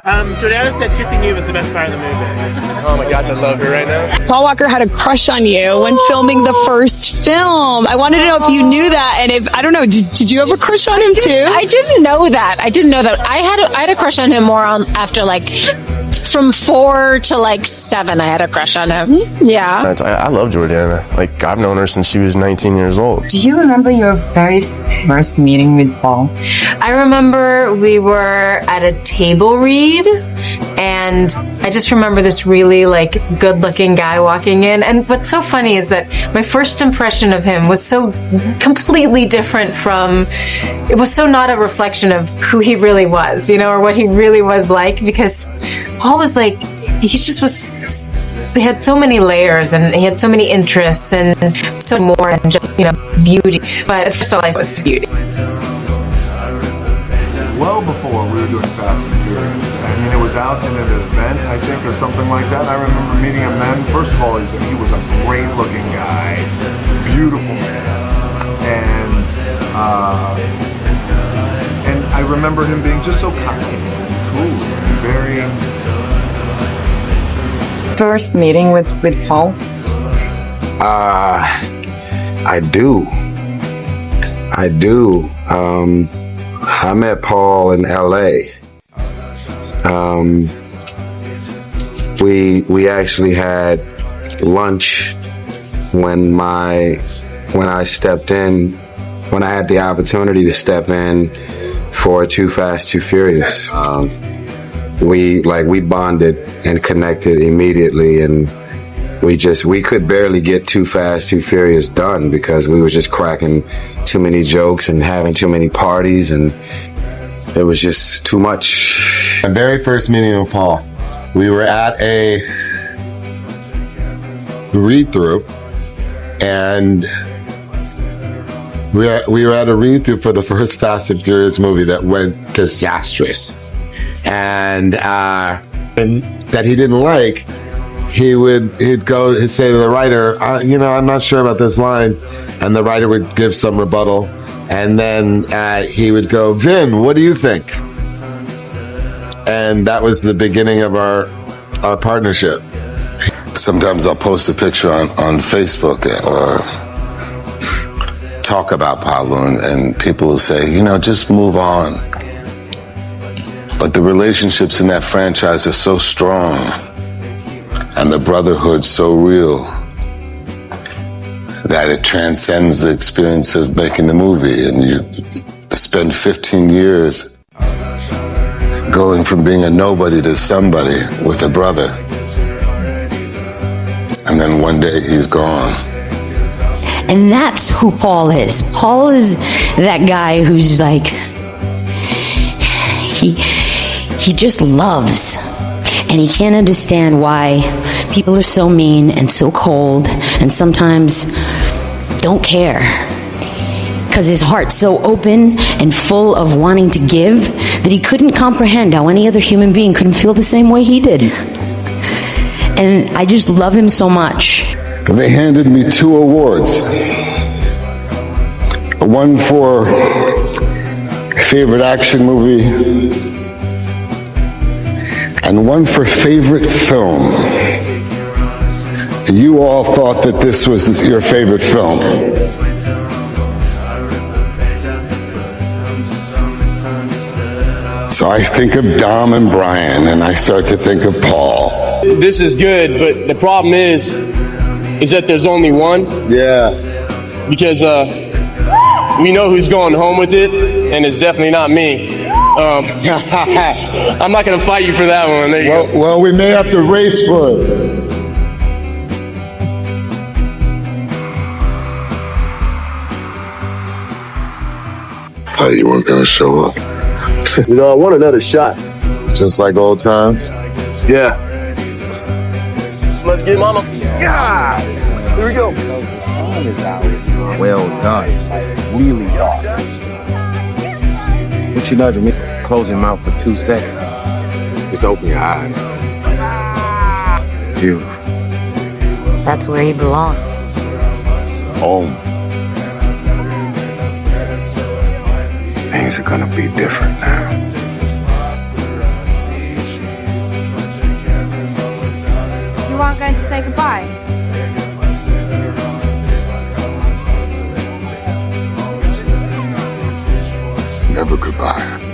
Jordana said kissing you was the best part of the movie. Oh my gosh, I love her right now. Paul Walker had a crush on you when filming the first film. I wanted to know if you knew that, and if, I don't know, did you have a crush on him too? I didn't know that. I had a crush on him more on after like from 4 to like 7. I had a crush on him. Yeah. I love Jordana. Like, I've known her since she was 19 years old. Do you remember your very first meeting with Paul? I remember we were at a table read, and I just remember this really like good-looking guy walking in. And what's so funny is that my first impression of him was so completely different from. It was so not a reflection of who he really was, or what he really was like, because Paul was like, he just was. He had so many layers, and he had so many interests, and so more than just beauty. But at first all I saw was beauty. Well before we were doing Fast and Furious. I mean, it was out in an event, I think, or something like that. I remember meeting him then. First of all, he was a great-looking guy, beautiful man, and I remember him being just so kind and cool and very. First meeting with Paul? I do. I met Paul in LA. We actually had lunch when I stepped in, when I had the opportunity to step in for Too Fast, Too Furious. We bonded and connected immediately, and we could barely get Too Fast, Too Furious done because we were just cracking too many jokes and having too many parties, and it was just too much. My very first meeting with Paul, we were at a read-through, and we were at a read-through for the first Fast and Furious movie that went disastrous. And that he didn't like, he'd go say to the writer, I'm not sure about this line, and the writer would give some rebuttal, and then he would go, Vin, what do you think? And that was the beginning of our partnership. Sometimes I'll post a picture on Facebook or talk about Pablo, and people will say, just move on. But the relationships in that franchise are so strong, and the brotherhood so real, that it transcends the experience of making the movie. And you spend 15 years going from being a nobody to somebody with a brother. And then one day he's gone. And that's who Paul is. Paul is that guy who's like, he just loves, and he can't understand why people are so mean and so cold and sometimes don't care, because his heart's so open and full of wanting to give that he couldn't comprehend how any other human being couldn't feel the same way he did. And I just love him so much. They handed me 2 awards. One for favorite action movie, and one for favorite film. You all thought that this was your favorite film. So I think of Dom and Brian, and I start to think of Paul. This is good, but the problem is that there's only one. Yeah. Because we know who's going home with it, and it's definitely not me. I'm not going to fight you for that one. There you go. Well, we may have to race for it. Thought you weren't gonna show up. I want another shot. Just like old times? Yeah. Let's get mama. Yeah! Here we go. The sun is out. Well done. Really dark. What you nudging me? Close your mouth for 2 seconds. Just open your eyes. Beautiful. That's where he belongs. Home. Things are gonna be different now. going to say goodbye? It's never goodbye.